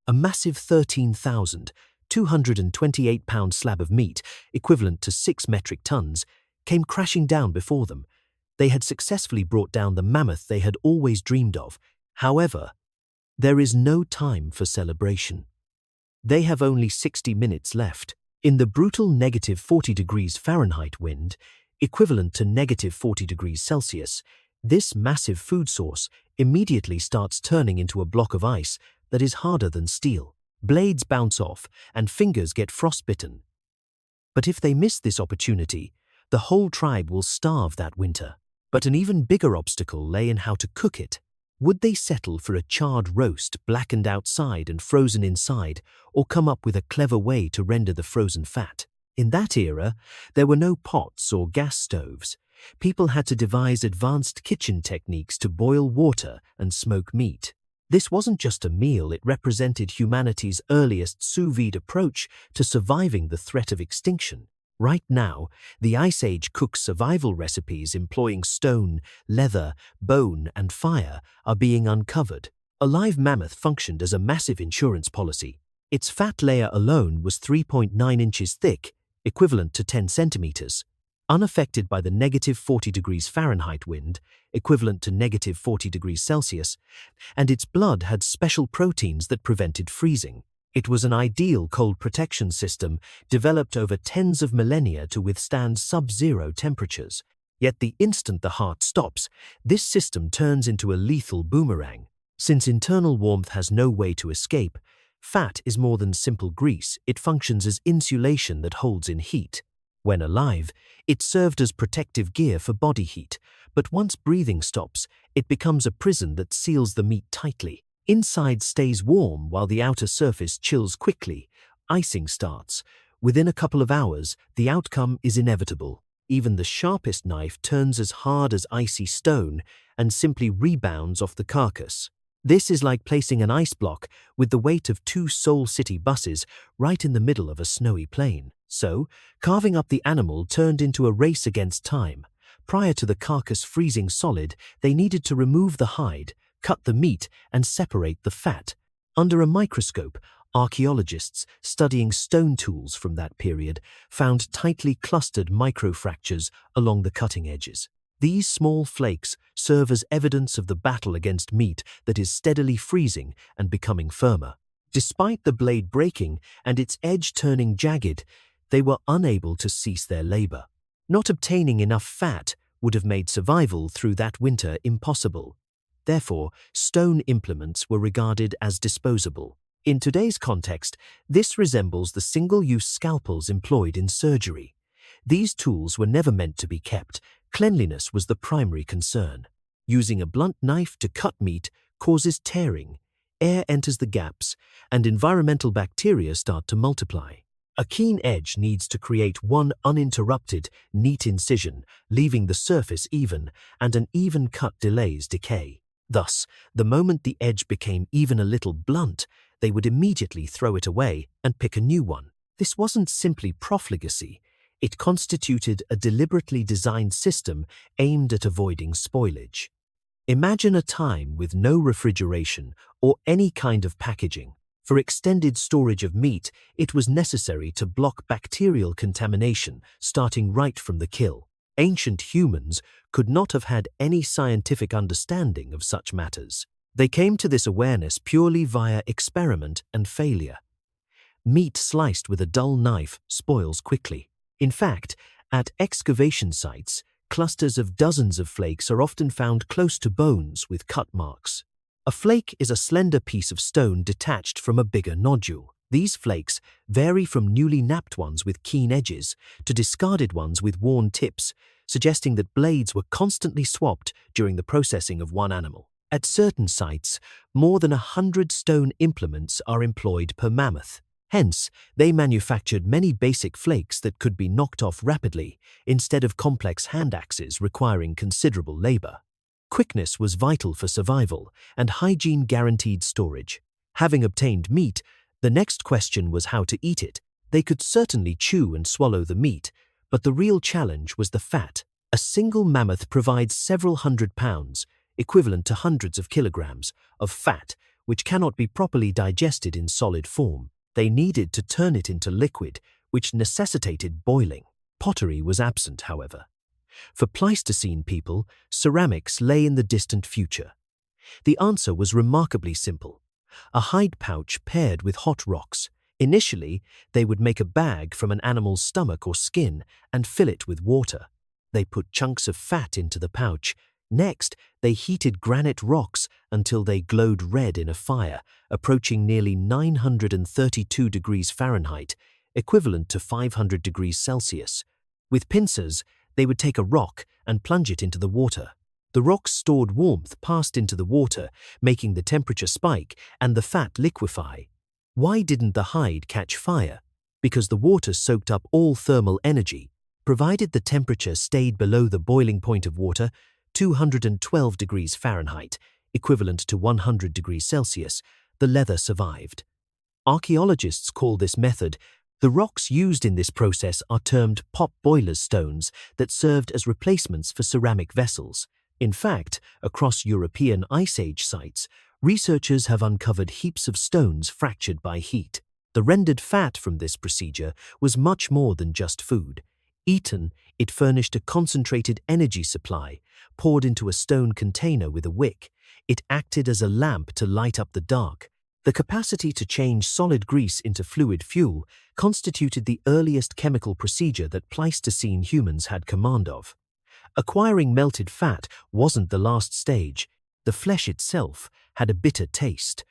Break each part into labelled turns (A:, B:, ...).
A: A massive 13,228-pound slab of meat, equivalent to 6 metric tons, came crashing down before them. They had successfully brought down the mammoth they had always dreamed of. However, there is no time for celebration. They have only 60 minutes left. In the brutal -40 degrees Fahrenheit wind, equivalent to -40 degrees Celsius, this massive food source immediately starts turning into a block of ice that is harder than steel. Blades bounce off and fingers get frostbitten. But if they miss this opportunity, the whole tribe will starve that winter. But an even bigger obstacle lay in how to cook it. Would they settle for a charred roast, blackened outside and frozen inside, or come up with a clever way to render the frozen fat? In that era, there were no pots or gas stoves. People had to devise advanced kitchen techniques to boil water and smoke meat. This wasn't just a meal, it represented humanity's earliest sous vide approach to surviving the threat of extinction. Right now, the Ice Age cook's survival recipes employing stone, leather, bone, and fire are being uncovered. A live mammoth functioned as a massive insurance policy. Its fat layer alone was 3.9 inches thick, equivalent to 10 centimeters, unaffected by the -40 degrees Fahrenheit wind, equivalent to -40 degrees Celsius, and its blood had special proteins that prevented freezing. It was an ideal cold protection system developed over tens of millennia to withstand sub-zero temperatures. Yet the instant the heart stops, this system turns into a lethal boomerang. Since internal warmth has no way to escape, fat is more than simple grease, it functions as insulation that holds in heat. When alive, it served as protective gear for body heat, but once breathing stops, it becomes a prison that seals the meat tightly. Inside stays warm while the outer surface chills quickly. Icing starts. Within a couple of hours, the outcome is inevitable. Even the sharpest knife turns as hard as icy stone and simply rebounds off the carcass. This is like placing an ice block with the weight of 2 Seoul City buses right in the middle of a snowy plain. So, carving up the animal turned into a race against time. Prior to the carcass freezing solid, they needed to remove the hide, cut the meat, and separate the fat. Under a microscope, archaeologists studying stone tools from that period found tightly clustered microfractures along the cutting edges. These small flakes serve as evidence of the battle against meat that is steadily freezing and becoming firmer. Despite the blade breaking and its edge turning jagged, they were unable to cease their labor. Not obtaining enough fat would have made survival through that winter impossible. Therefore, stone implements were regarded as disposable. In today's context, this resembles the single-use scalpels employed in surgery. These tools were never meant to be kept. Cleanliness was the primary concern. Using a blunt knife to cut meat causes tearing. Air enters the gaps, and environmental bacteria start to multiply. A keen edge needs to create one uninterrupted, neat incision, leaving the surface even, and an even cut delays decay. Thus, the moment the edge became even a little blunt, they would immediately throw it away and pick a new one. This wasn't simply profligacy. It constituted a deliberately designed system aimed at avoiding spoilage. Imagine a time with no refrigeration or any kind of packaging. For extended storage of meat, it was necessary to block bacterial contamination, starting right from the kill. Ancient humans could not have had any scientific understanding of such matters. They came to this awareness purely via experiment and failure. Meat sliced with a dull knife spoils quickly. In fact, at excavation sites, clusters of dozens of flakes are often found close to bones with cut marks. A flake is a slender piece of stone detached from a bigger nodule. These flakes vary from newly knapped ones with keen edges to discarded ones with worn tips, suggesting that blades were constantly swapped during the processing of one animal. At certain sites, more than 100 stone implements are employed per mammoth. Hence, they manufactured many basic flakes that could be knocked off rapidly, instead of complex hand axes requiring considerable labor. Quickness was vital for survival, and hygiene guaranteed storage. Having obtained meat, the next question was how to eat it. They could certainly chew and swallow the meat, but the real challenge was the fat. A single mammoth provides several hundred pounds, equivalent to hundreds of kilograms, of fat, which cannot be properly digested in solid form. They needed to turn it into liquid, which necessitated boiling. Pottery was absent, however. For Pleistocene people, ceramics lay in the distant future. The answer was remarkably simple: a hide pouch paired with hot rocks. Initially, they would make a bag from an animal's stomach or skin and fill it with water. They put chunks of fat into the pouch. Next, they heated granite rocks until they glowed red in a fire, approaching nearly 932 degrees Fahrenheit, equivalent to 500 degrees Celsius. With pincers, they would take a rock and plunge it into the water. The rock's stored warmth passed into the water, making the temperature spike and the fat liquefy. Why didn't the hide catch fire? Because the water soaked up all thermal energy. Provided the temperature stayed below the boiling point of water, 212 degrees Fahrenheit, equivalent to 100 degrees Celsius, the leather survived. Archaeologists call this method. The rocks used in this process are termed pot boilers stones that served as replacements for ceramic vessels. In fact, across European Ice Age sites, researchers have uncovered heaps of stones fractured by heat. The rendered fat from this procedure was much more than just food. Eaten, it furnished a concentrated energy supply, poured into a stone container with a wick. It acted as a lamp to light up the dark. The capacity to change solid grease into fluid fuel constituted the earliest chemical procedure that Pleistocene humans had command of. Acquiring melted fat wasn't the last stage. The flesh itself had a bitter taste.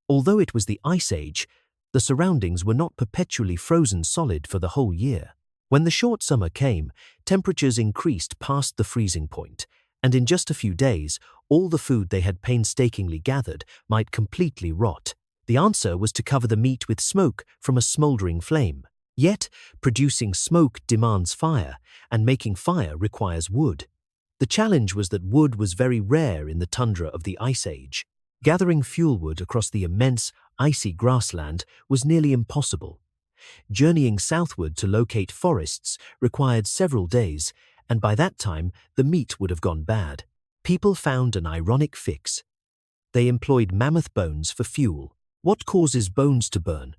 A: Although it was the Ice Age, the surroundings were not perpetually frozen solid for the whole year. When the short summer came, temperatures increased past the freezing point, and in just a few days, all the food they had painstakingly gathered might completely rot. The answer was to cover the meat with smoke from a smoldering flame. Yet, producing smoke demands fire, and making fire requires wood. The challenge was that wood was very rare in the tundra of the Ice Age. Gathering fuel wood across the immense, icy grassland was nearly impossible. Journeying southward to locate forests required several days, and by that time the meat would have gone bad. People found an ironic fix. They employed mammoth bones for fuel. What causes bones to burn?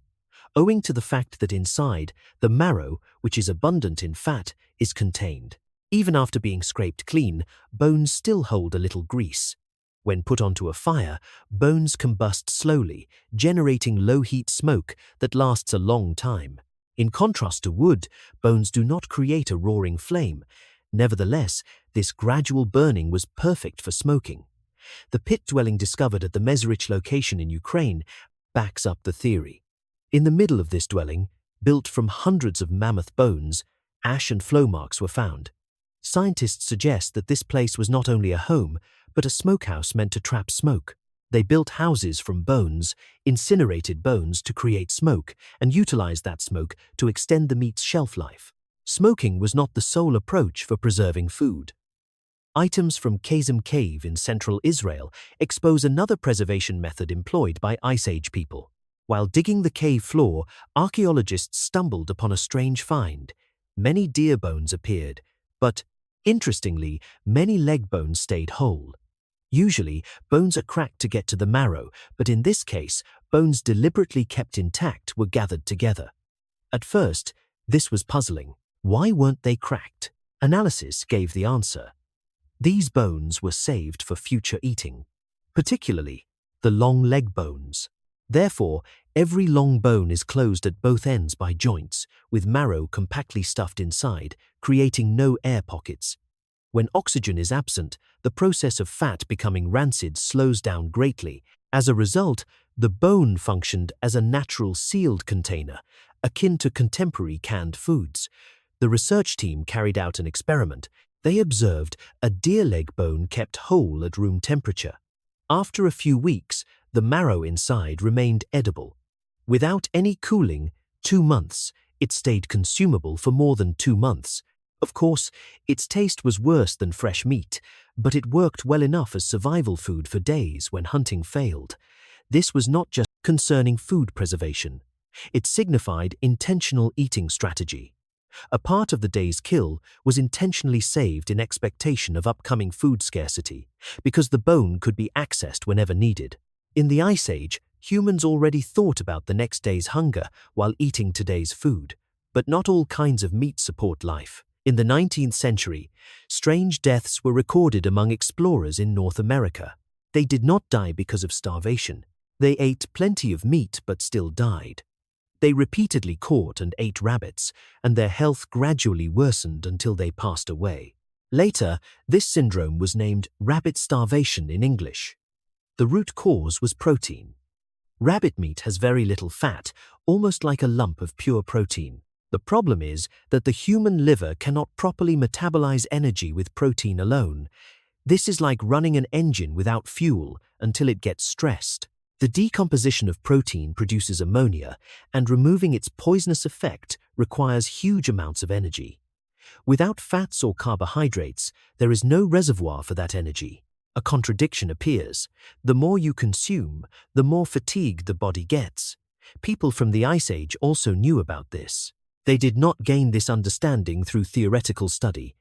A: Owing to the fact that inside, the marrow, which is abundant in fat, is contained. Even after being scraped clean, bones still hold a little grease. When put onto a fire, bones combust slowly, generating low-heat smoke that lasts a long time. In contrast to wood, bones do not create a roaring flame. Nevertheless, this gradual burning was perfect for smoking. The pit dwelling discovered at the Mesrich location in Ukraine backs up the theory. In the middle of this dwelling, built from hundreds of mammoth bones, ash and flow marks were found. Scientists suggest that this place was not only a home, but a smokehouse meant to trap smoke. They built houses from bones, incinerated bones to create smoke, and utilized that smoke to extend the meat's shelf life. Smoking was not the sole approach for preserving food. Items from Kazim Cave in central Israel expose another preservation method employed by Ice Age people. While digging the cave floor, archaeologists stumbled upon a strange find. Many deer bones appeared, but, interestingly, many leg bones stayed whole. Usually, bones are cracked to get to the marrow, but in this case, bones deliberately kept intact were gathered together. At first, this was puzzling. Why weren't they cracked? Analysis gave the answer. These bones were saved for future eating, particularly the long leg bones. Therefore, every long bone is closed at both ends by joints, with marrow compactly stuffed inside, creating no air pockets. When oxygen is absent, the process of fat becoming rancid slows down greatly. As a result, the bone functioned as a natural sealed container, akin to contemporary canned foods. The research team carried out an experiment. They observed a deer leg bone kept whole at room temperature. After a few weeks, the marrow inside remained edible. Without any cooling, 2 months, it stayed consumable for more than 2 months. Of course, its taste was worse than fresh meat, but it worked well enough as survival food for days when hunting failed. This was not just concerning food preservation. It signified intentional eating strategy. A part of the day's kill was intentionally saved in expectation of upcoming food scarcity, because the bone could be accessed whenever needed. In the Ice Age, humans already thought about the next day's hunger while eating today's food. But not all kinds of meat support life. In the 19th century, strange deaths were recorded among explorers in North America. They did not die because of starvation. They ate plenty of meat but still died. They repeatedly caught and ate rabbits, and their health gradually worsened until they passed away. Later, this syndrome was named rabbit starvation in English. The root cause was protein. Rabbit meat has very little fat, almost like a lump of pure protein. The problem is that the human liver cannot properly metabolize energy with protein alone. This is like running an engine without fuel until it gets stressed. The decomposition of protein produces ammonia, and removing its poisonous effect requires huge amounts of energy. Without fats or carbohydrates, there is no reservoir for that energy. A contradiction appears. The more you consume, the more fatigued the body gets. People from the Ice Age also knew about this. They did not gain this understanding through theoretical study.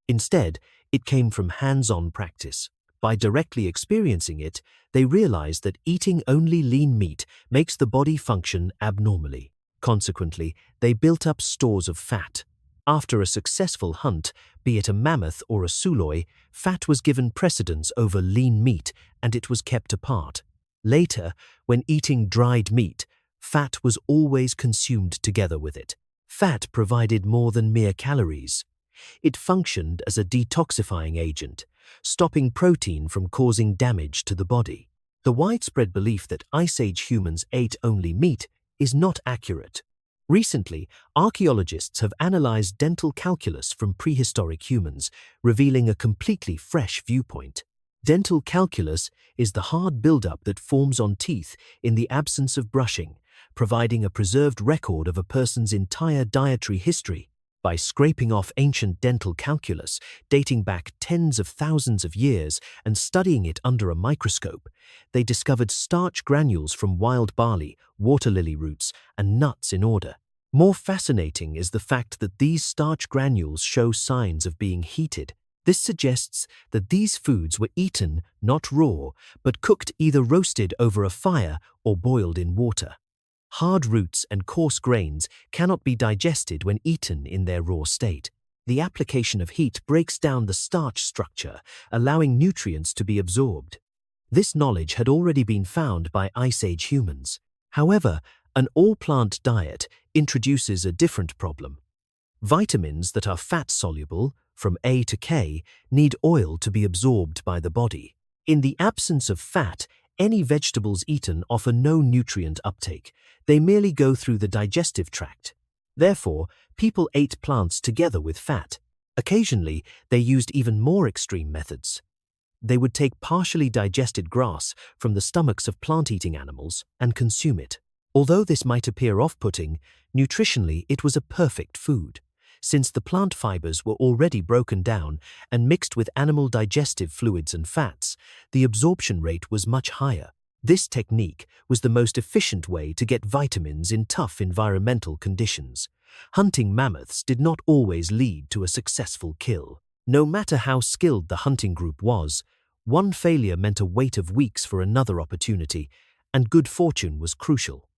A: Instead, it came from hands-on practice. By directly experiencing it, they realized that eating only lean meat makes the body function abnormally. Consequently, they built up stores of fat. After a successful hunt, be it a mammoth or a suloi, fat was given precedence over lean meat, and it was kept apart. Later, when eating dried meat, fat was always consumed together with it. Fat provided more than mere calories. It functioned as a detoxifying agent, stopping protein from causing damage to the body. The widespread belief that Ice Age humans ate only meat is not accurate. Recently, archaeologists have analyzed dental calculus from prehistoric humans, revealing a completely fresh viewpoint. Dental calculus is the hard buildup that forms on teeth in the absence of brushing, providing a preserved record of a person's entire dietary history. By scraping off ancient dental calculus dating back tens of thousands of years and studying it under a microscope, they discovered starch granules from wild barley, water lily roots, and nuts in order. More fascinating is the fact that these starch granules show signs of being heated. This suggests that these foods were eaten not raw, but cooked either roasted over a fire or boiled in water. Hard roots and coarse grains cannot be digested when eaten in their raw state. The application of heat breaks down the starch structure, allowing nutrients to be absorbed. This knowledge had already been found by Ice Age humans. However, an all-plant diet introduces a different problem. Vitamins that are fat-soluble, from A to K, need oil to be absorbed by the body. In the absence of fat, any vegetables eaten offer no nutrient uptake. They merely go through the digestive tract. Therefore, people ate plants together with fat. Occasionally, they used even more extreme methods. They would take partially digested grass from the stomachs of plant-eating animals and consume it. Although this might appear off-putting, nutritionally it was a perfect food. Since the plant fibers were already broken down and mixed with animal digestive fluids and fats, the absorption rate was much higher. This technique was the most efficient way to get vitamins in tough environmental conditions. Hunting mammoths did not always lead to a successful kill. No matter how skilled the hunting group was, one failure meant a wait of weeks for another opportunity, and good fortune was crucial.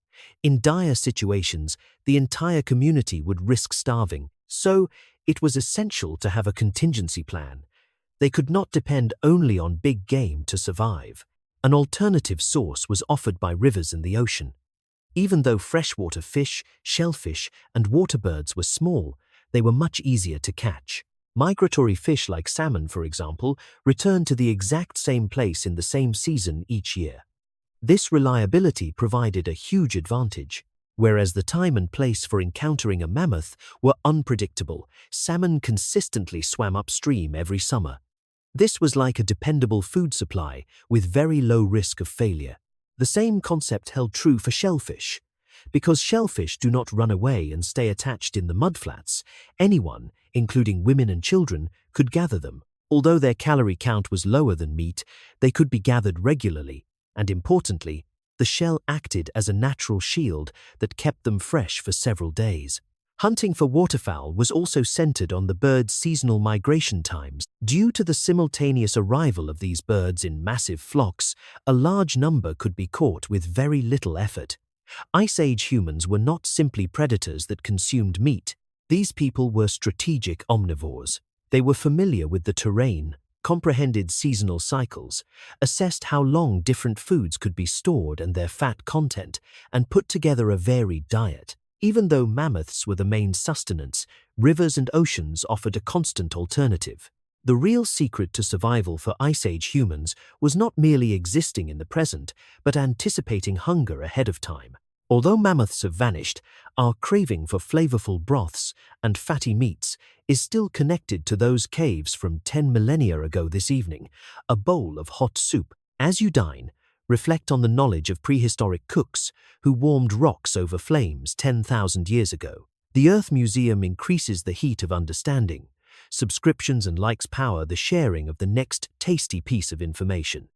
A: In dire situations, the entire community would risk starving, so it was essential to have a contingency plan. They could not depend only on big game to survive. An alternative source was offered by rivers and the ocean. Even though freshwater fish, shellfish, and water birds were small, they were much easier to catch. Migratory fish like salmon, for example, returned to the exact same place in the same season each year. This reliability provided a huge advantage. Whereas the time and place for encountering a mammoth were unpredictable, salmon consistently swam upstream every summer. This was like a dependable food supply with very low risk of failure. The same concept held true for shellfish. Because shellfish do not run away and stay attached in the mudflats, anyone, including women and children, could gather them. Although their calorie count was lower than meat, they could be gathered regularly, and importantly, the shell acted as a natural shield that kept them fresh for several days. Hunting for waterfowl was also centered on the birds' seasonal migration times. Due to the simultaneous arrival of these birds in massive flocks, a large number could be caught with very little effort. Ice Age humans were not simply predators that consumed meat. These people were strategic omnivores. They were familiar with the terrain, comprehended seasonal cycles, assessed how long different foods could be stored and their fat content, and put together a varied diet. Even though mammoths were the main sustenance, rivers and oceans offered a constant alternative. The real secret to survival for Ice Age humans was not merely existing in the present, but anticipating hunger ahead of time. Although mammoths have vanished, our craving for flavorful broths and fatty meats is still connected to those caves from 10 millennia ago. This evening, a bowl of hot soup. As you dine, reflect on the knowledge of prehistoric cooks who warmed rocks over flames 10,000 years ago. The Earth Museum increases the heat of understanding. Subscriptions and likes power the sharing of the next tasty piece of information.